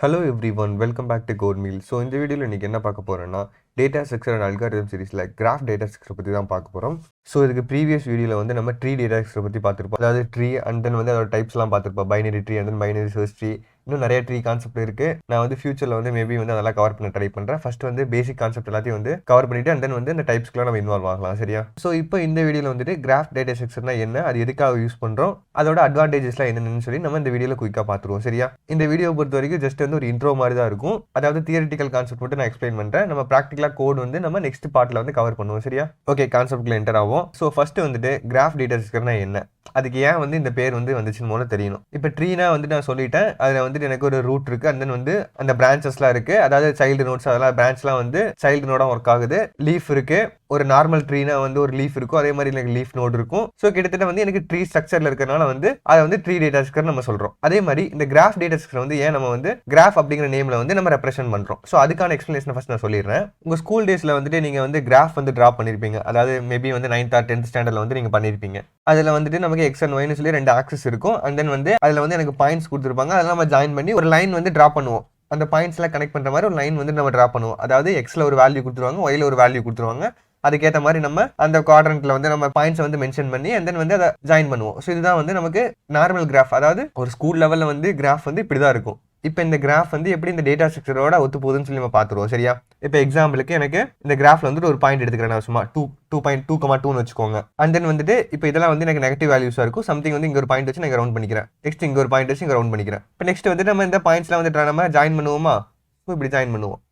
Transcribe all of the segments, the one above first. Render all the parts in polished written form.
Hello everyone welcome back to code meal. So இந்த வீடியோவில் இன்றைக்கி என்ன பார்க்க போகிறோன்னா டேட்டா ஸ்ட்ரக்சர் அண்ட் அல்காரிதம் சீரிஸில் கிராஃப் டேட்டா ஸ்ட்ரக்சர் பற்றி தான் பார்க்க போகிறோம். ஸோ இதுக்கு ப்ரீவியஸ் வீடியோவில் வந்து நம்ம ட்ரீ டேட்டா ஸ்ட்ரக்சர் பற்றி பார்த்துருப்போம். அதாவது ட்ரீ அண்ட் தென் வந்து அதோட டைப்ஸ்லாம் பார்த்துருப்போம். Binary tree and then binary search tree, இன்னும் நிறைய ட்ரீ கான்செப்ட் இருக்குது. நான் வந்து ஃபியூச்சரில் வந்து மேபி வந்து அதெல்லாம் கவர் பண்ண ட்ரை பண்ணுறேன். ஃபர்ஸ்ட் வந்து பேசிக் கான்செப்ட் எல்லாத்தையும் வந்து கவர் பண்ணிவிட்டு அண்ட் தென் வந்து இந்த டைப்ஸ்க்குலாம் நம்ம இன்வால்வ் ஆகலாம். சரியா? ஸோ இப்போ இந்த வீடியோவில் வந்துட்டு கிராஃப் டேட்டா ஸ்ட்ரக்சர்னா என்ன, அது எதுக்காக யூஸ் பண்ணுறோம், அதோட அட்வான்டேஜஸ்லாம் என்னென்னு சொல்லி நம்ம இந்த வீடியோவில் குயிக்காக பார்த்துருவோம். சரியா? இந்த வீடியோ பொறுத்த வரைக்கும் ஜஸ்ட் வந்து ஒரு இன்ட்ரோ மாதிரி தான் இருக்கும். அதாவது தியரிட்டிக்கல் கான்செப்ட் மட்டும் நான் எக்ஸ்பிளைன் பண்ணுறேன். நம்ம ப்ராக்டிக்கலாக கோட் வந்து நம்ம நெக்ஸ்ட் பார்ட்டில் வந்து கவர் பண்ணுவோம். சரியா? ஓகே, கான்செப்ட்ல என்டர் ஆகும். ஸோ ஃபர்ஸ்ட் வந்துட்டு கிராஃப் டேட்டா ஸ்ட்ரக்சர்னா என்ன, அதுக்கு ஏன் வந்து இந்த பேர் வந்து வந்துச்சுன்னு போல தெரியணும். இப்போ ட்ரீனா வந்து நான் சொல்லிட்டேன், அதில் வந்துட்டு எனக்கு ஒரு ரூட் இருக்குது அண்ட் தென் வந்து அந்த பிரான்ச்சஸ்லாம் இருக்குது. அதாவது சைல்டு நோட்ஸ், அதெல்லாம் பிரான்ச்லாம் வந்து சைல்டு நோடாக ஒர்க் ஆகுது. லீஃப் இருக்குது, ஒரு நார்மல் ட்ரீனா வந்து ஒரு லீஃப் இருக்கும், அதே மாதிரி எனக்கு லீஃப் நோட் இருக்கும். ஸோ கிட்டத்தட்ட வந்து எனக்கு ட்ரீ ஸ்ட்ரக்சர்ல இருக்கிறனால வந்து அதை வந்து ட்ரீ டேட்டா ஸ்ட்ரக்சர் நம்ம சொல்றோம். அதே மாதிரி இந்த கிராஃப் டேட்டா ஸ்ட்ரக்சர் வந்து ஏன் நம்ம வந்து கிராஃப் அப்படிங்கிற நேம்ல வந்து நம்ம ரெப்ரசென்ட் பண்றோம். ஸோ அதுக்கான எக்ஸ்பிளேஷன் ஃபர்ஸ்ட் நான் சொல்லிடுறேன். உங்க ஸ்கூல் டேஸ்ல வந்துட்டு நீங்க வந்து கிராஃப் வந்து டிரா பண்ணிருப்பீங்க. அதாவது மேபி வந்து 9th or 10th ஸ்டாண்டர்ட்ல வந்து நீங்க பண்ணிருப்பீங்க. அதுல வந்துட்டு நமக்கு எக்ஸ் அண்ட் ஒய்னு சொல்லி ரெண்டு ஆக்சஸ் இருக்கும். அண்ட் தென் வந்து அதுல வந்து எனக்கு பாயிண்ட்ஸ் கொடுத்துருப்பாங்க. அதெல்லாம் நம்ம ஜாயின் பண்ணி ஒரு லைன் வந்து டிரா பண்ணுவோம். அந்த பாயிண்ட்ஸ்லாம் கனெக்ட் பண்ற மாதிரி ஒரு லைன் வந்து நம்ம டிரா பண்ணுவோம். அதாவது எக்ஸ்ல ஒரு வேல்யூ கொடுத்துருவாங்க, ஒய்ல ஒரு வேல்யூ கொடுத்துருவாங்க. அதுக்கேற்ற மாதிரி நம்ம அந்த குவாட்ரண்ட்ல வந்து நம்ம பாயிண்ட்ஸ் வந்து மென்ஷன் பண்ணி அண்ட் தென் வந்து அதை ஜாயின் பண்ணுவோம். ஸோ இதுதான் வந்து நமக்கு நார்மல் கிராஃப். அதாவது ஒரு ஸ்கூல் லெவல்ல வந்து கிராஃப் வந்து இப்படிதான் இருக்கும். இப்போ இந்த கிராஃப் வந்து எப்படி இந்த டேட்டா ஸ்ட்ரக்சரோட ஒத்து போகுதுன்னு சொல்லி நம்ம பார்த்துருவோம். சரியா? இப்போ எக்ஸாம்பிளுக்கு எனக்கு இந்த கிராஃப்ல வந்துட்டு ஒரு பாயிண்ட் எடுத்துக்கிறேன். நான் சும்மா 2.2,2 வச்சுக்கோங்க. அண்ட் தென் வந்துட்டு இப்போ இதெல்லாம் வந்து எனக்கு நெகட்டிவ் வேல்யூஸா இருக்கும். சம்திங் வந்து இங்க ஒரு பாயிண்ட் வச்சு நான் ரவுண்ட் பண்ணிக்கிறேன். நெக்ஸ்ட் இங்க ஒரு பாயிண்ட் வச்சு இங்க ரவுண்ட் பண்ணிக்கிறேன். இப்போ நெக்ஸ்ட் வந்து நம்ம இந்த பாயிண்ட்ஸ்லாம் வந்து நம்ம ஜாயின் பண்ணுவோமா? இப்படி ஜாயின் பண்ணுவோம்.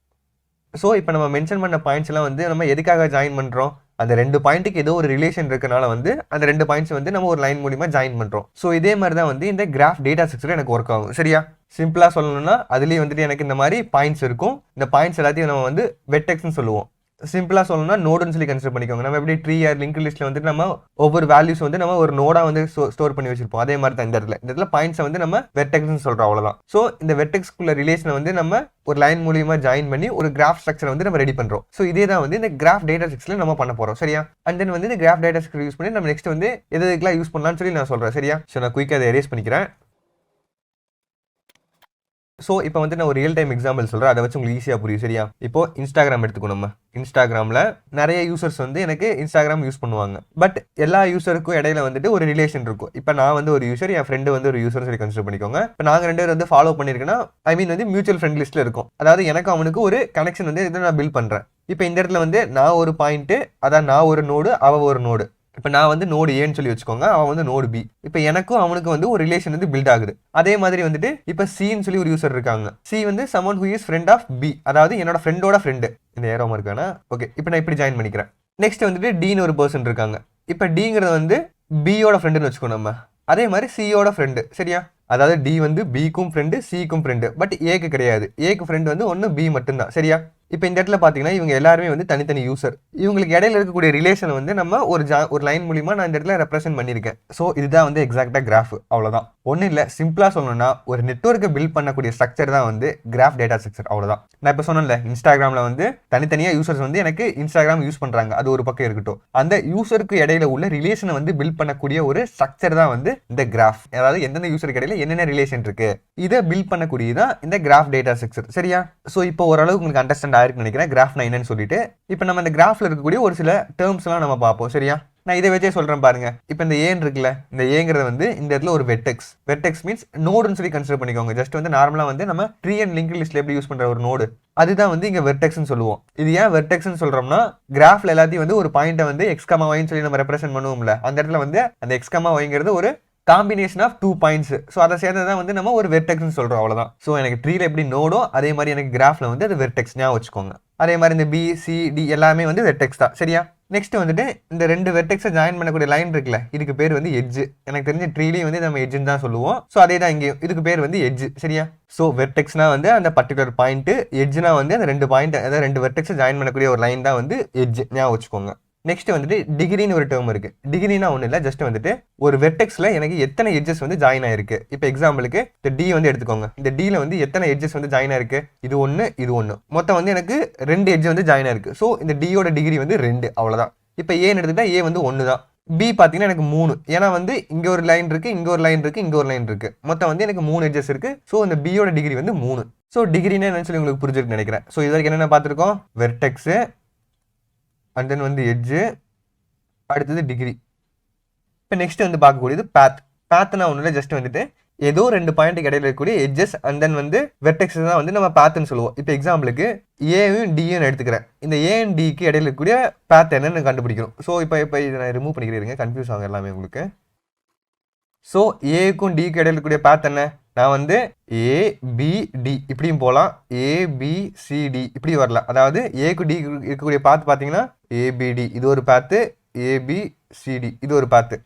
ஸோ இப்போ நம்ம மென்ஷன் பண்ண பாயிண்ட்ஸ் எல்லாம் வந்து நம்ம எதுக்காக ஜாயின் பண்ணுறோம்? அந்த ரெண்டு பாயிண்ட்டுக்கு ஏதோ ஒரு ரிலேஷன் இருக்கனால வந்து அந்த ரெண்டு பாயிண்ட்ஸ் வந்து நம்ம ஒரு லைன் மூலியமா ஜாயின் பண்ணுறோம். ஸோ இதே மாதிரி தான் வந்து இந்த கிராஃப் டேட்டா ஸ்ட்ரக்சர் எனக்கு ஒர்க் ஆகும். சரியா? சிம்பிளாக சொல்லணும்னா அதுலேயும் வந்துட்டு எனக்கு இந்த மாதிரி பாயிண்ட்ஸ் இருக்கும். இந்த பாயிண்ட்ஸ் எல்லாத்தையும் நம்ம வந்து வெர்டெக்ஸ்னு சொல்லுவோம். சிம்பிளா சொல்லணும்னா நோடுன்னு சொல்லி கன்சிடர் பண்ணிக்கோங்க. நம்ம எப்படி ட்ரீ ஆர் லிங்க் லிஸ்ட்ல வந்து நம்ம ஒவ்வொரு வேல்யூஸ் வந்து நம்ம ஒரு நோடா வந்து ஸ்டோர் பண்ணி வச்சிருப்போம். அதே மாதிரி தான் இந்த இடத்துல பாயிண்ட்ஸ் வந்து நம்ம வெர்டெக்ஸ்னு சொல்றோம். அவ்வளவுதான். ஸோ இந்த வெர்டெக்ஸ்க்குள்ள ரிலேஷனை வந்து நம்ம ஒரு லைன் மூலியமா ஜாயின் பண்ணி ஒரு கிராஃப் ஸ்ட்ரக்சர் வந்து நம்ம ரெடி பண்றோம். ஸோ இதே தான் வந்து இந்த கிராஃப் டேட்டா ஸ்ட்ரக்சர்ல நம்ம பண்ண போறோம். சரியா? அண்ட் தென் வந்து இந்த கிராஃப் டேட்டா ஸ்ட்ரக்சர் யூஸ் பண்ணி நம்ம நெக்ஸ்ட் வந்து எதுக்கெல்லாம் யூஸ் பண்ணலாம்னு சொல்லி நான் சொல்றேன். சரியா? ஸோ நான் குயிக்காக அதை எரேஸ் பண்ணிக்கிறேன். ஸோ இப்போ வந்து நான் ஒரு ரியல் டைம் எக்ஸாம்பிள் சொல்கிறேன், அதை வச்சு உங்களுக்கு ஈஸியாக புரியும். சரியா? இப்போ இன்ஸ்டாகிராம் எடுத்துக்கணும். நம்ம இன்ஸ்டாகிராமில் நிறைய யூசர்ஸ் வந்து எனக்கு இன்ஸ்டாகிராம் யூஸ் பண்ணுவாங்க. பட் எல்லா யூசருக்கும் இடையில வந்துட்டு ஒரு ரிலேஷன் இருக்கும். இப்போ நான் வந்து ஒரு யூசர், என் ஃப்ரெண்டு வந்து ஒரு யூசர் சொல்லி கன்சிடர் பண்ணிக்கோங்க. இப்போ நாங்கள் ரெண்டு பேர் வந்து ஃபாலோ பண்ணியிருக்கேன்னா வந்து மியூச்சுவல் ஃப்ரெண்ட் லிஸ்ட்டில் இருக்கும். அதாவது எனக்கு அவனுக்கு ஒரு கனெக்ஷன் வந்து இதை நான் பில்ட் பண்ணுறேன். இப்போ இந்த இடத்துல வந்து நான் ஒரு பாயிண்ட்டு, அதான் நான் ஒரு நோடு, அவ ஒரு நோடு. இப்போ நான் வந்து நோடு ஏன்னு சொல்லி வச்சுக்கோங்க, அவன் வந்து நோடு பி. இப்போ எனக்கும் அவனுக்கு வந்து ஒரு ரிலேஷன் வந்து பில்ட் ஆகுது. அதே மாதிரி வந்துட்டு இப்போ சின்னு சொல்லி ஒரு யூசர் இருக்காங்க. சி வந்து someone who is friend of B, அதாவது என்னோட ஃப்ரெண்டோட ஃப்ரெண்டு. இந்த ஏரோமா இருக்கானா? ஓகே, இப்போ நான் இப்படி ஜாயின் பண்ணிக்கிறேன். நெக்ஸ்ட் வந்துட்டு டின்னு ஒரு பர்சன் இருக்காங்க. இப்போ டிங்கிறது வந்து பியோட ஃப்ரெண்டுன்னு வச்சுக்கோங்க நம்ம. அதே மாதிரி சியோட ஃப்ரெண்டு. சரியா? அதாவது டி வந்து பிக்கும் ஃப்ரெண்டு, சிக்கும் ஃப்ரெண்டு, பட் ஏக்கு கிடையாது. ஏக்கு ஃப்ரெண்டு வந்து ஒன்று பி மட்டும்தான். சரியா? இப்போ இந்த இடத்துல பார்த்தீங்கன்னா இவங்க எல்லாருமே வந்து தனித்தனி யூசர். இவங்களுக்கு இடையில இருக்கக்கூடிய ரிலேஷன் வந்து நம்ம ஒரு லைன் மூலியமா நான் இந்த இடத்துல ரெப்ரசென்ட் பண்ணியிருக்கேன். ஸோ இதுதான் வந்து எக்ஸாக்டா கிராஃப். அவ்வளோதான். ஒன்றும் இல்லை, சிம்பிளா சொல்லணும்னா ஒரு நெட்வொர்க்கை பில்ட் பண்ணக்கூடிய ஸ்ட்ரக்சர் தான் வந்து கிராஃப் டேட்டா ஸ்ட்ரக்சர். அவ்வளோதான். நான் இப்போ சொன்னேன்ல, இன்ஸ்டாகிராமில் வந்து தனித்தனியாக யூசர்ஸ் வந்து எனக்கு இன்ஸ்டாகிராம் யூஸ் பண்ணுறாங்க. அது ஒரு பக்கம் இருக்கட்டும். அந்த யூசருக்கு இடையில உள்ள ரிலேஷனை வந்து பில்ட் பண்ணக்கூடிய ஒரு ஸ்ட்ரக்சர் தான் வந்து இந்த கிராஃப். அதாவது எந்தெந்த யூசருக்கு இடையில என்னென்ன ரிலேஷன் இருக்கு, இதை பில்ட் பண்ணக்கூடியதான் இந்த கிராஃப் டேட்டா ஸ்ட்ரக்சர். சரியா? ஸோ இப்போ ஓரளவுக்கு உங்களுக்கு அண்டர்ஸ்டாண்ட் ஆயிருக்குன்னு நினைக்கிறேன் கிராஃப்னா என்னன்னு சொல்லிட்டு. இப்போ நம்ம இந்த கிராஃப்ல இருக்கக்கூடிய ஒரு சில டேர்ம்ஸ் எல்லாம் நம்ம பார்ப்போம். சரியா? நான் இதை வச்சே சொல்றேன் பாருங்க. இப்போ இந்த ஏன் இருக்குல்ல, இந்த ஏங்கிறது வந்து இந்த இடத்துல ஒரு வெர்டெக்ஸ். வெர்டெக்ஸ் மீன்ஸ் நோடுன்னு சொல்லி கன்சிடர் பண்ணிக்கோங்க. ஜஸ்ட் வந்து நார்மலா வந்து நம்ம ட்ரீ அண்ட் லிங்க் லிஸ்ட்ல எப்படி யூஸ் பண்ற ஒரு நோடு, அதுதான் வந்து இங்க வெர்டெக்ஸ்னு சொல்லுவோம். இது ஏன் வெர்டெக்ஸ்னு சொல்றோம்னா, கிராஃப்ல எல்லாத்தையும் வந்து ஒரு பாயிண்ட்டை வந்து எக்ஸ் கமா ஒய்ன்னு சொல்லி நம்ம ரெப்ரசென்ட் பண்ணுவோம்ல, அந்த இடத்துல வந்து அந்த எக்ஸ் கமா ஒய்ங்கிறது ஒரு காம்பினேஷன் ஆஃப் 2 பாயிண்ட்ஸ். ஸோ அதை சேர்ந்ததான் வந்து நம்ம ஒரு வெர்டெக்ஸ்னு சொல்றோம். அவ்வளவுதான். ஸோ எனக்கு ட்ரீல எப்படி நோடோ அதே மாதிரி எனக்கு கிராஃப்ல வந்து அது வெர்டெக்ஸ் ஞாபகம் வச்சுக்கோங்க. அதே மாதிரி இந்த பி சி டி எல்லாமே வந்து வெர்டெக்ஸ் தான். சரியா? நெக்ஸ்ட் வந்துட்டு இந்த ரெண்டு வெர்டெக்ஸை ஜாயின் பண்ணக்கூடிய லைன் இருக்குல்ல, இதுக்கு பேர் வந்து எட்ஜ். எனக்கு தெரிஞ்ச ட்ரீலையும் வந்து நம்ம எட்ஜ்னு தான் சொல்லுவோம். ஸோ அதே தான் இங்கேயும், இதுக்கு பேர் வந்து எட்ஜ். சரியா? ஸோ வெர்டெக்ஸ்னா வந்து அந்த பர்டிகுலர் பாயிண்ட், எட்ஜ்னா வந்து அந்த ரெண்டு பாயிண்ட், அதாவது ரெண்டு வெர்டெக்ஸை ஜாயின் பண்ணக்கூடிய ஒரு லைன் தான் வந்து எட்ஜ். ஞாபகம் வச்சுக்கோங்க. நெக்ஸ்ட் வந்துட்டு டிகிரின்னு ஒரு டேர்ம் இருக்கு. டிகிரினா ஒன்றும் இல்லை, ஜஸ்ட் வந்துட்டு ஒரு வெர்டெக்ஸ்ல எனக்கு எத்தனை எட்ஜஸ் வந்து ஜாயின் ஆயிருக்கு. இப்போ எக்ஸாம்பிளுக்கு இந்த டி வந்து எடுத்துக்கோங்க. இந்த டில வந்து எத்தனை எட்ஜஸ் வந்து ஜாயின் ஆயிருக்கு, இது ஒன்று இது ஒன்று, மொத்தம் வந்து எனக்கு 2 எட்ஜ் வந்து ஜாயின் ஆயிருக்கு. ஸோ இந்த டியோட டிகிரி வந்து 2. அவ்வளோதான். இப்போ ஏன்னு எடுத்துக்கிட்டா ஏ வந்து 1 தான். பி பார்த்தீங்கன்னா எனக்கு 3. ஏன்னா வந்து இங்கே ஒரு லைன் இருக்குது, இங்கே ஒரு லைன் இருக்குது, இங்கே ஒரு லைன் இருக்குது. மொத்தம் வந்து எனக்கு 3 எட்ஜஸ் இருக்குது. ஸோ இந்த பியோட டிகிரி வந்து 3. ஸோ டிகிரின்னு என்னன்னு சொல்லி உங்களுக்கு புரிஞ்சிருக்குன்னு நினைக்கிறேன். ஸோ இது வரைக்கும் என்னென்ன பார்த்துருக்கோம்? வெர்டெக்ஸு, அண்ட் தென் வந்து எட்ஜு, அடுத்தது டிகிரி. இப்போ நெக்ஸ்ட் வந்து பார்க்கக்கூடியது பேத். பேத்னா ஒன்றும் இல்லை, ஜஸ்ட் வந்துட்டு ஏதோ 2 பாயிண்ட்டுக்கு இடையில இருக்கக்கூடிய எட்ஜஸ் அண்ட் தென் வந்து வெர்டெக்ஸ் தான் வந்து நம்ம பேத்துன்னு சொல்லுவோம். இப்போ எக்ஸாம்பிளுக்கு ஏவும் டியும் எடுத்துக்கிறேன். இந்த ஏ அண்ட் டிக்கு இடையில இருக்கக்கூடிய பேத் என்னன்னு கண்டுபிடிக்கணும். ஸோ இப்போ இதை நான் ரிமூவ் பண்ணிக்கிறேன், கன்ஃபியூஸ் ஆகும் எல்லாமே உங்களுக்கு. ஸோ ஏக்கும் டிக்கு இடையில இருக்கக்கூடிய பேத் என்ன? நான் வந்து ஏபிடி இப்படியும் போகலாம், ஏபிசிடி இப்படி வரலாம். அதாவது ஏக்கு டி இருக்கக்கூடிய பாத்து பார்த்தீங்கன்னா ஏபிடி இது ஒரு பாத்து, ஏபிசிடி இது ஒரு பாத்து.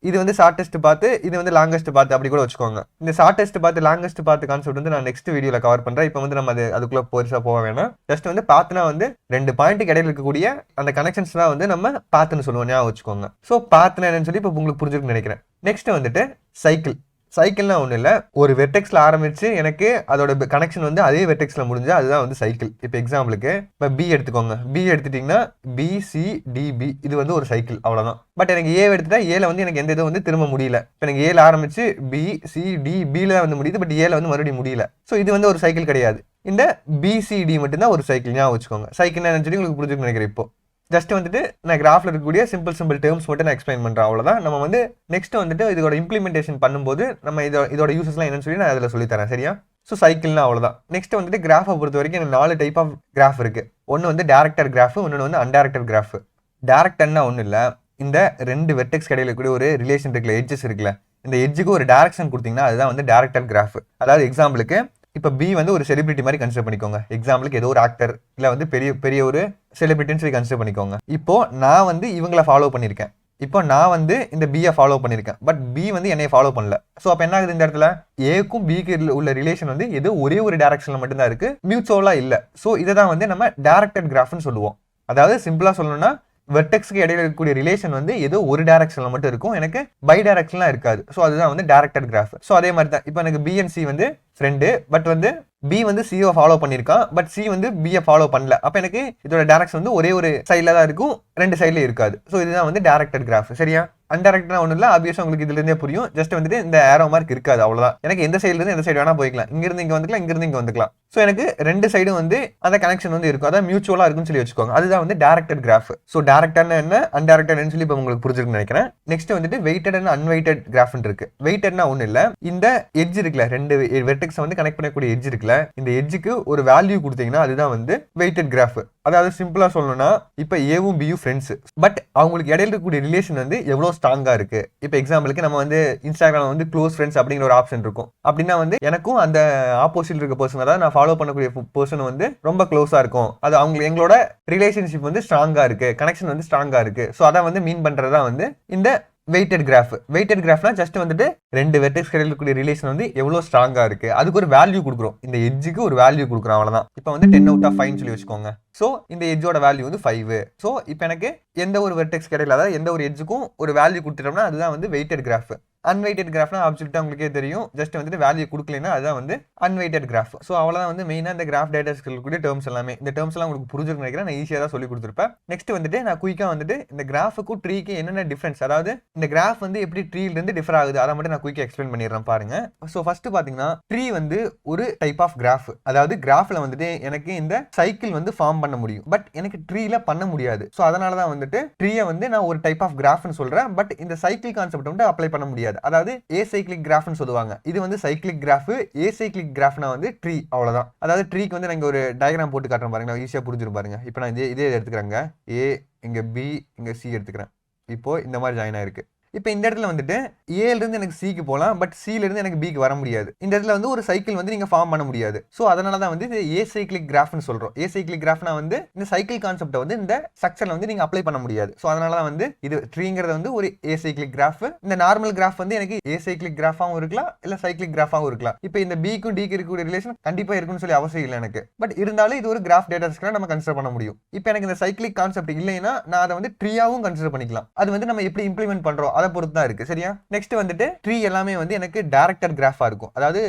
இது வந்து ஷார்ட்டஸ்ட் பார்த்து, இது வந்து லாங்கஸ்ட் பார்த்து அப்படி கூட வச்சுக்கோங்க. இந்த ஷார்ட்டஸ்ட் பார்த்து லாங்கஸ்ட் பார்த்து கான்செப்ட் வந்து நான் நெக்ஸ்ட் வீடியோவில் கவர் பண்ணுறேன். இப்போ வந்து நம்ம அதுக்குள்ளே பெருசாக போக வேணாம். ஜஸ்ட் வந்து பார்த்துனா வந்து 2 பாயிண்ட்டுக்கு இடையில இருக்கக்கூடிய அந்த கனெக்ஷன்ஸ் தான் வந்து நம்ம பார்த்துன்னு சொல்லுவோம், ஞாபகம் வச்சுக்கோங்க. ஸோ பார்த்துனா என்னன்னு சொல்லி இப்போ உங்களுக்கு புரிஞ்சுக்கணும்னு நினைக்கிறேன். நெக்ஸ்ட் வந்துட்டு சைக்கிள். சைக்கிள்னா ஒன்றும் இல்லை, ஒரு வெர்டெக்ஸில் ஆரம்பிச்சு எனக்கு அதோட கனெக்ஷன் வந்து அதே வெர்டெக்ஸில் முடிஞ்சா அதுதான் வந்து சைக்கிள். இப்போ எக்ஸாம்பிளுக்கு இப்போ பி எடுத்துக்கோங்க. பி எடுத்துட்டிங்கன்னா பிசிடிபி இது வந்து ஒரு சைக்கிள், அவ்வளோதான். பட் எனக்கு ஏ எடுத்துட்டா ஏல வந்து எனக்கு எந்த இதுவும் வந்து திரும்ப முடியல. இப்போ எனக்கு ஏல ஆரம்பிச்சு பிசிடிபியில் தான் வந்து முடியுது, பட் ஏல வந்து மறுபடியும் முடியல. ஸோ இது வந்து ஒரு சைக்கிள் கிடையாது. இந்த பிசிடி மட்டும்தான் ஒரு சைக்கிள், ஞாபகம் வச்சுக்கோங்க. சைக்கிள் என்னன்னு சொல்லி உங்களுக்கு புரிஞ்சுக்கணும்னு நினைக்கிறேன். இப்போ ஜஸ்ட் வந்துட்டு நான் கிராஃபில் இருக்கக்கூடிய சிம்பிள் டேர்ம்ஸ் மட்டும் நான் எக்ஸ்பிளைன் பண்ணுறேன், அவ்வளோதான். நம்ம வந்து நெக்ஸ்ட் வந்துட்டு இதோட இம்ப்ளிமெண்டேஷன் பண்ணும்போது நம்ம இதோட யூசஸ்லாம் என்னன்னு சொல்லி நான் அதில் சொல்லித்தரேன், சரியா? ஸோ சைக்கிள்னா அவ்வளோதான். நெக்ஸ்ட் வந்துட்டு கிராஃபை பொறுத்த வரைக்கும் எனக்கு 4 டைப் ஆஃப் கிராஃப் இருக்குது. ஒன்று வந்து டேரக்டர் கிராஃப், ஒன்று வந்து அன்டைரக்டர் கிராஃப். டேரக்டர்னா ஒன்றும் இல்லை, இந்த 2 வெர்டெக்ஸ் கடையில் இருக்கக்கூடிய ஒரு ரிலேஷன் இருக்குல்ல, எட்ஜஸ் இருக்குல்ல, இந்த எட்ஜுக்கு ஒரு டேரக்ஷன் கொடுத்தீங்கன்னா அதுதான் வந்து டேரக்டர் கிராஃப். அதாவது எக்ஸாம்பிளுக்கு இப்போ பி வந்து ஒரு செலிபிரிட்டி மாதிரி கன்சிடர் பண்ணிக்கோங்க. எக்ஸாம்பிளுக்கு ஏதோ ஒரு ஆக்டர் இல்லை வந்து பெரிய ஒரு செலிபிரிட்டின்னு சொல்லி கன்சிடர் பண்ணிக்கோங்க. இப்போ நான் வந்து இவங்களை ஃபாலோ பண்ணியிருக்கேன். இப்போ நான் வந்து இந்த பியை ஃபாலோ பண்ணியிருக்கேன், பட் பி வந்து என்னை ஃபாலோ பண்ணல. ஸோ அப்போ என்ன ஆகுது, இந்த இடத்துல ஏக்கும் பிக்கு உள்ள ரிலேஷன் வந்து ஏதோ ஒரே ஒரு டேரக்ஷனில் மட்டும்தான் இருக்கு, மியூச்சுவலாக இல்லை. ஸோ இதை தான் வந்து நம்ம டேரக்டட் கிராஃப்னு சொல்லுவோம். அதாவது சிம்பிளாக சொல்லணும்னா வெர்டெக்ஸ்க்கு இடையில இருக்கக்கூடிய ரிலேஷன் வந்து ஏதோ ஒரு டைரக்ஷன்ல மட்டும் இருக்கும், எனக்கு பை டைரக்ஷன்லாம் இருக்காது. ஸோ அதுதான் வந்து டேரக்டட் கிராஃப். ஸோ அதே மாதிரி தான் இப்போ எனக்கு பிஎன்சி வந்து ஃப்ரெண்டு, பட் வந்து பி வந்து சிஓ ஃபாலோ பண்ணியிருக்கான், பட் சி வந்து பியை ஃபாலோ பண்ணல. அப்போ எனக்கு இதோட டேரக்ஷன் வந்து ஒரே ஒரு சைடில் தான் இருக்கும், 2 சைட்லேயும் இருக்காது. ஸோ இதுதான் வந்து டேரக்டட் கிராஃப், சரியா? அன்டைரக்டா ஒன்றும் இல்லை, ஆப்வியஸாக உங்களுக்கு இதுலேருந்தே புரியும். ஜஸ்ட் வந்துட்டு இந்த ஏரோ மார்க் இருக்காது, அவ்வளோதான். எனக்கு எந்த சைட்லேருந்து எந்த சைடு வேணா போய்க்கலாம், இங்கிருந்து இங்கே வந்துக்கலாம், இங்கிருந்து இங்கே வந்துக்கலாம். ஸோ எனக்கு 2 சைடும் வந்து அந்த கனெக்ஷன் வந்து இருக்கும், அதான் மியூச்சுவலாக இருக்குன்னு சொல்லி வச்சுக்கோங்க. அதுதான் வந்து டேரக்டட் கிராஃப். ஸோ டேரக்டர்னா என்ன, அன்டைரக்டட்னு சொல்லி இப்போ உங்களுக்கு புரிஞ்சிருக்குன்னு நினைக்கிறேன். நெக்ஸ்ட் வந்துட்டு வெயிட்டட் அண்ட் அன்வெயிட்டட் கிராஃப்னு இருக்கு. வெயிட்டட்னா ஒன்றும் இல்லை, இந்த எட்ஜ் இருக்குல்ல, 2 வெர்டெக்ஸ் வந்து கனெக்ட் பண்ணக்கூடிய எட்ஜ் இருக்குல்ல, இந்த எட்ஜுக்கு ஒரு வேல்யூ கொடுத்தீங்கன்னா அதுதான் வந்து வெயிட்டட் கிராஃப். அதாவது சிம்பிளா சொல்லணும்னா இப்போ ஏவும் பியும் ஃப்ரெண்ட்ஸ், பட் அவங்களுக்கு இடையில இருக்கக்கூடிய ரிலேஷன் வந்து எவ்வளோ ஸ்ட்ராங்கா இருக்கு. இப்போ எக்ஸாம்பிளுக்கு நம்ம வந்து இன்ஸ்டாகிராம் வந்து க்ளோஸ் ஃப்ரெண்ட்ஸ் அப்படிங்கிற ஒரு ஆப்ஷன் இருக்கும். அப்படின்னா வந்து எனக்கும் அந்த ஆப்போசிட் இருக்க பர்சன், அதாவது நான் ஃபாலோ பண்ணக்கூடிய பர்சன் வந்து ரொம்ப க்ளோஸா இருக்கும், அது அவங்க எங்களோட ரிலேஷன்ஷிப் வந்து ஸ்ட்ராங்கா இருக்கு, கனெக்ஷன் வந்து ஸ்ட்ராங்கா இருக்கு. ஸோ அதை வந்து மீன் பண்றதா வந்து இந்த வெயிட்டட் கிராஃப். வெயிட்டட் கிராஃப்னா ஜஸ்ட் வந்துட்டு 2 வெர்டெக்ஸ் கடையில் இருக்கக்கூடிய ரிலேஷன் வந்து எவ்வளோ ஸ்ட்ராங்கா இருக்கு, அதுக்கு ஒரு வேல்யூ கொடுக்குறோம். இந்த எட்ஜுக்கு ஒரு வேல்யூ கொடுக்குறோம், அவ்வளோதான். இப்போ வந்து 10 out of 5 சொல்லி வச்சுக்கோங்க. ஸோ இந்த எட்ஜோட வேல்யூ வந்து 5. ஸோ இப்போ எனக்கு எந்த ஒரு வெர்டெக்ஸ் கடையில், அதாவது எந்த ஒரு எட்ஜுக்கும் ஒரு வேல்யூ கொடுத்துட்டோம்னா அதுதான் வந்து வெயிட்டட் கிராஃப். அன்வெயிட்டட் கிராஃப்னா ஆப்ஜெக்ட்டா உங்களுக்கே தெரியும், ஜஸ்ட் வந்துட்டு வேல்யூ கொடுக்கலன்னா அதுதான் வந்து அன்வெயிட்டட் கிராஃப். ஸோ அவ்வளோதான் வந்து மெயினாக இந்த கிராஃப் டேட்டா இருக்கக்கூடிய டேர்ம்ஸ் எல்லாமே. இந்த டேர்ம்ஸ் எல்லாம் உங்களுக்கு புரிஞ்சுன்னு நினைக்கிறேன், நான் ஈஸியாக தான் சொல்லி கொடுத்துருப்பேன். நெக்ஸ்ட் வந்துட்டு நான் குயிக்காக வந்துட்டு இந்த கிராஃபுக்கும் ட்ரீக்கு என்னென்ன டிஃபரன்ஸ், அதாவது இந்த கிராஃப் வந்து எப்படி ட்ரீலேருந்து டிஃபர் ஆகுது அதை மட்டும் நான் குயிக்காக எக்ஸ்பிளைன் பண்ணிடுறேன் பாருங்க. ஸோ ஃபர்ஸ்ட் பார்த்தீங்கன்னா ட்ரீ வந்து ஒரு டைப் ஆஃப் கிராஃப். அதாவது கிராஃபில் வந்துட்டு எனக்கு இந்த சைக்கிள் வந்து ஃபார்ம் பண்ண முடியும், பட் எனக்கு ட்ரீல பண்ண முடியாது. ஸோ அதனால தான் வந்துட்டு ட்ரீயை வந்து நான் ஒரு டைப் ஆஃப் கிராஃப்னு சொல்றேன், பட் இந்த சைக்கிள் கான்செப்ட் வந்து அப்ளை பண்ண முடியாது. அதாவது ஏசைக்ளிக் கிராஃப்னு சொல்லுவாங்க, இது வந்து சைக்கிளிக் கிராஃப். ஏசைக்ளிக் கிராஃப்னா வந்து ட்ரீ, அவ்வளவுதான். அதாவது ட்ரீக்கு வந்து நான் ஒரு டயக்ராம் போட்டு காட்டுறேன் பாருங்க, ஈஸியா புரிஞ்சிரும் பாருங்க. இப்போ நான் இதே எடுத்துக்கிறேங்க, ஏ இங்க பி இங்க சி எடுத்துக்கிறேன். இப்போ இந்த மாதிரி ஜாயின் ஆயிருக்கு. இப்போ இந்த இடத்துல வந்துட்டு ஏலேருந்து எனக்கு சிக்கு போகலாம், பட் சிலேருந்து எனக்கு பிக்கு வர முடியாது. இந்த இடத்துல வந்து ஒரு சைக்கிள் வந்து நீங்கள் ஃபார்ம் பண்ண முடியாது. ஸோ அதனால தான் வந்து இது ஏசைக்ளிக் கிராஃப்னு சொல்கிறோம். ஏசைக்ளிக் கிராஃப்னா வந்து இந்த சைக்கிள் கான்செப்டை வந்து இந்த ஸ்ட்ரக்சரில் வந்து நீங்கள் அப்ளை பண்ண முடியாது. ஸோ அதனால தான் வந்து இது ட்ரீங்கிறது வந்து ஒரு ஏசைக்ளிக் கிராஃப். இந்த நார்மல் கிராஃப் வந்து எனக்கு ஏசைக்ளிக் கிராஃபாகவும் இருக்கலாம், இல்லை சைக்கிளிக் கிராஃபாகவும் இருக்கலாம். இப்போ இந்த பிக்கும் டிக்கு இருக்கக்கூடிய ரிலேஷன் கண்டிப்பாக இருக்குன்னு சொல்லி அவசியம் இல்லை எனக்கு, பட் இருந்தாலும் இது ஒரு கிராஃப் டேட்டா ஸ்ட்ரக்சரை நம்ம கன்சிடர் பண்ண முடியும். இப்போ எனக்கு இந்த சைக்கிளிக் கான்செப்ட் இல்லைன்னா நான் அதை வந்து ட்ரீயாவும் கன்சிடர் பண்ணிக்கலாம். அது வந்து நம்ம எப்படி இம்ப்ளிமெண்ட் பண்ணுறோம் அதை பொறுத்து தான் இருக்கு. சரியா? நெக்ஸ்ட் வந்துட்டு ட்ரீ எல்லாமே வந்து எனக்கு டைரக்டர் கிராஃபா இருக்கும். அதாவது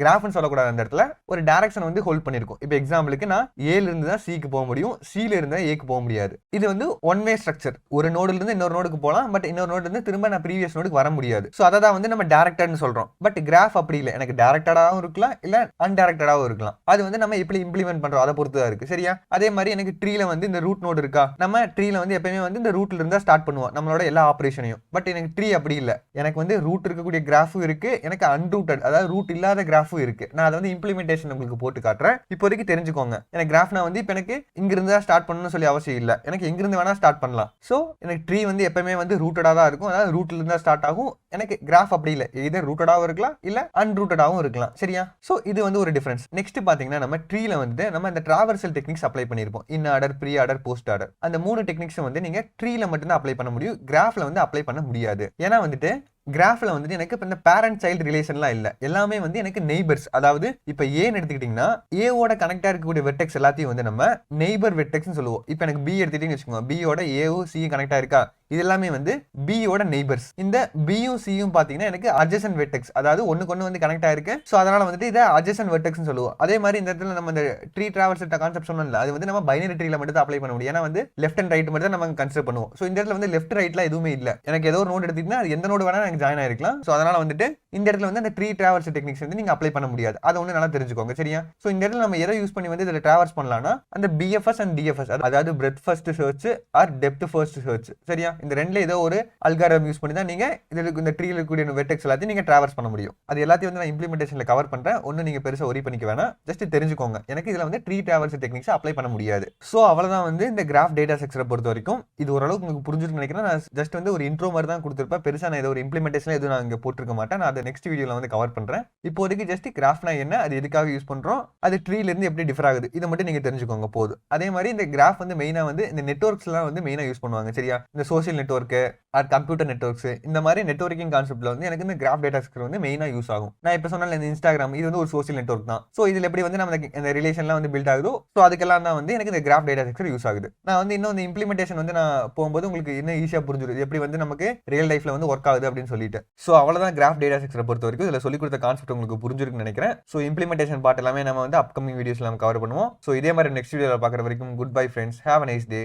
கிராஃப்னு சொல்லக்கூடாது, அந்த இடத்துல ஒரு டைரக்ஷன் வந்து ஹோல்ட் பண்ணிருக்கும். இப்போ எக்ஸாம்பிளுக்கு நான் ஏல இருந்து தான் சிக்கு போக முடியும், சில இருந்து ஏக்கு போக முடியாது. இது வந்து ஒன் வே ஸ்ட்ரக்சர். ஒரு நோடுல இருந்து இன்னொரு நோடுக்கு போகலாம், பட் இன்னொரு நோடுல இருந்து திரும்ப நான் ப்ரீவியஸ் நோடுக்கு வர முடியாது. ஸோ அதை தான் வந்து நம்ம டைரக்டர்னு சொல்றோம். பட் கிராஃப் அப்படி இல்லை, எனக்கு டைரக்டடாகவும் இருக்கலாம், இல்ல அன்டைரக்டடாகவும் இருக்கலாம். அது வந்து நம்ம எப்படி இம்ப்ளிமெண்ட் பண்றோம் அதை பொறுத்து தான் இருக்கு. சரியா? அதே மாதிரி எனக்கு ட்ரீல வந்து இந்த ரூட் நோடு இருக்கா, நம்ம ட்ரீல வந்து எப்பயுமே வந்து இந்த ரூட்ல இருந்தா ஸ்டார்ட் பண்ணுவோம் நம்மளோட எல்லா ஆபரேஷனையும். பட் எனக்கு ட்ரீ அப்படி இல்லை, எனக்கு வந்து ரூட் இருக்கக்கூடிய கிராஃபும் இருக்கு, எனக்கு அன்ரூட்டட் அதாவது ரூட் இல்லாத கிராஃபும் இருக்கு. நான் அதை வந்து இம்ப்ளிமெண்டேஷன் உங்களுக்கு போட்டு காட்டுறேன். இப்போதைக்கு தெரிஞ்சுக்கோங்க. எனக்கு கிராஃப்னா வந்து இப்போ எனக்கு இங்க இருந்தா ஸ்டார்ட் பண்ணணும்னு சொல்லி அவசியம் இல்லை, எனக்கு எங்கிருந்து வேணா ஸ்டார்ட் பண்ணலாம். ஸோ எனக்கு ட்ரீ வந்து எப்பவுமே வந்து ரூட்டடா தான் இருக்கும், அதாவது ரூட்ல இருந்தா ஸ்டார்ட் ஆகும். எனக்கு கிராஃப் அப்படி இல்லை, இதே ரூட்டடாகவும் இருக்கலாம் இல்ல அன்ரூட்டடாகவும் இருக்கலாம். சரியா? ஸோ இது வந்து ஒரு டிஃபரன்ஸ். நெக்ஸ்ட் பாத்தீங்கன்னா நம்ம ட்ரீல வந்து நம்ம இந்த டிராவர்சல் டெக்னிக்ஸ் அப்ளை பண்ணிருப்போம். In order, pre order, post order. அந்த 3 டெக்னிக்ஸ் வந்து நீங்க ட்ரீல மட்டும் தான் அப்ளை பண்ண முடியும், கிராஃப்ல வந்து அப்ளை பண்ண முடியாது. ஏன்னா வந்துட்டு கிராஃப்ல வந்துட்டு எனக்கு இப்போ இந்த பேரண்ட் சைல்டு ரிலேஷன்லாம் இல்லை, எல்லாமே வந்து எனக்கு நெய்பர்ஸ். அதாவது இப்போ ஏன்னு எடுத்துக்கிட்டிங்கன்னா ஏவோட கனெக்டாக இருக்கக்கூடிய வெர்டெக்ஸ் எல்லாத்தையும் வந்து நம்ம நெய்பர் வெர்டெக்ஸ்னு சொல்லுவோம். இப்போ எனக்கு பி எடுத்துக்கிட்டீங்கன்னு வச்சுக்கோங்க, பியோட ஏவும் சியும் கனெக்டாக இருக்கா, இது எல்லாமே வந்து பியோட நெய்பர்ஸ். இந்த பியும் சியும் பார்த்தீங்கன்னா எனக்கு அட்ஜசன்ட் வெர்டெக்ஸ், அதாவது ஒன்றுக்கு ஒன்று வந்து கனெக்ட் ஆயிருக்கு. ஸோ அதனால வந்துட்டு இதை அட்ஜசன்ட் வெர்டெக்ஸ்னு சொல்லுவோம். அதே மாதிரி இந்த இடத்துல நம்ம இந்த ட்ரீ டிராவல்ஸ் கான்செப்ட் சொன்னோம்ல, அது வந்து நம்ம பைனரி ட்ரீல மட்டும் தான் அப்ளை பண்ண முடியும். ஏன்னா வந்து லெஃப்ட் அண்ட் ரைட் மட்டும் தான் நம்ம கன்சிடர் பண்ணுவோம். ஸோ இந்த இடத்துல வந்து லெஃப்ட் ரைட்லாம் எதுவுமே இல்லை. எனக்கு ஏதோ ஒரு நோட் எடுத்துக்கிட்டா அது எந்த நோடு வேணா எனக்கு ஜாயின் ஆயிருக்கலாம். ஸோ அதனால வந்துட்டு இந்த இடத்துல வந்து அந்த ட்ரீ டிராவல்ஸ் டெக்னிக்ஸ் வந்து நீங்க அப்ளை பண்ண முடியாது. அதை வந்து நல்லா தெரிஞ்சுக்கோங்க. சரியா? ஸோ இந்த இடத்துல நம்ம எதை யூஸ் பண்ணி வந்து இதில் டிராவல்ஸ் பண்ணலாம்னா அந்த பிஎஃப்எஸ் அண்ட் டிஎஃப்எஸ், அதாவது breadth first search or depth first search. சரியா? இந்த ரெண்டுல ஏதோ ஒரு அல்காரிதம் யூஸ் பண்ணி தான் நீங்க இதுக்கு இந்த ட்ரீல இருக்கக்கூடிய வெர்டெக்ஸ் எல்லாத்தையும் நீங்க டிராவல்ஸ் பண்ண முடியும். அது எல்லாத்தையும் வந்து நான் இம்ப்ளிமெண்டேஷன்ல கவர் பண்றேன். ஒன்னும் நீங்க பெருசா ஒரி பண்ணிக்க வேணாம், ஜஸ்ட் தெரிஞ்சுக்கோங்க. எனக்கு இதுல வந்து ட்ரீ டிராவல்ஸ் டெக்னிக்ஸ் அப்ளை பண்ண முடியாது. ஸோ அவ்வளவுதான் வந்து இந்த கிராஃப் டேட்டா ஸ்ட்ரக்சரை பொறுத்த வரைக்கும். இது ஓரளவுக்கு உங்களுக்கு புரிஞ்சிருக்குன்னு நினைக்கிறேன். நான் ஜஸ்ட் வந்து ஒரு இன்ட்ரோ மாதிரி தான் கொடுத்துருப்பேன். பெருசா நான் ஏதோ ஒரு இம்ப்ளிமெண்டேஷன் எதுவும் நான் இங்க போட்டிருக்க மாட்டேன். நான் அதை நெக்ஸ்ட் வீடியோல வந்து கவர் பண்றேன். இப்போதைக்கு ஜஸ்ட் கிராஃப்னா என்ன, அது எதுக்காக யூஸ் பண்றோம், அது ட்ரீல இருந்து எப்படி டிஃபர் ஆகுது, இதை மட்டும் நீங்க தெரிஞ்சுக்கோங்க போதும். அதே மாதிரி இந்த கிராஃப் வந்து மெயினா வந்து இந்த நெட்வொர்க்ஸ் எல்லாம் வந்து மெயினா யூஸ் பண்ணுவாங்க. சரியா? இந்த social network R computer networks, இந்த மாதிரி நெட்வொர்க்கிங் கான்செப்ட்ல வந்து எனக்கு இந்த கிராஃப் டேட்டா ஸ்ட்ரக்சர் வந்து மெயினா யூஸ் ஆகும். நான் இப்போ சொன்ன இந்த இன்ஸ்டாகிராம், இது வந்து ஒரு சோசியல் நெட்வொர்க் தான். ஸோ இதுல எப்படி வந்து நம்ம இந்த ரிலேஷன்லாம் வந்து பில்ட் ஆகுதோ, ஸோ அதுக்கெல்லாம் தான் வந்து எனக்கு இந்த கிராஃப் டேட்டா ஸ்ட்ரக்சர் யூஸ் ஆகுது. நான் வந்து இன்னும் இந்த இம்ப்ளிமெண்டேஷன் வந்து நான் போகும்போது உங்களுக்கு இன்னும் ஈஸியா புரிஞ்சிருது எப்படி வந்து நமக்கு ரியல் லைஃப்ல வந்து ஒர்க் ஆகுது அப்படின்னு சொல்லிட்டு. ஸோ அவ்வளவுதான் கிராஃப் டேட்டா ஸ்ட்ரக்சரை பொறுத்த வரைக்கும். இதுல சொல்லி கொடுத்த கான்செப்ட் உங்களுக்கு புரிஞ்சிருக்குன்னு நினைக்கிறேன். ஸோ இம்ப்ளிமெண்டேஷன் பார்ட் எல்லாமே நம்ம வந்து அப்கமிங் வீடியோஸ்ல நம்ம கவர் பண்ணுவோம். ஸோ இதே மாதிரி நெக்ஸ்ட் வீடியோல பார்க்குற வரைக்கும் good bye friends, have a nice day.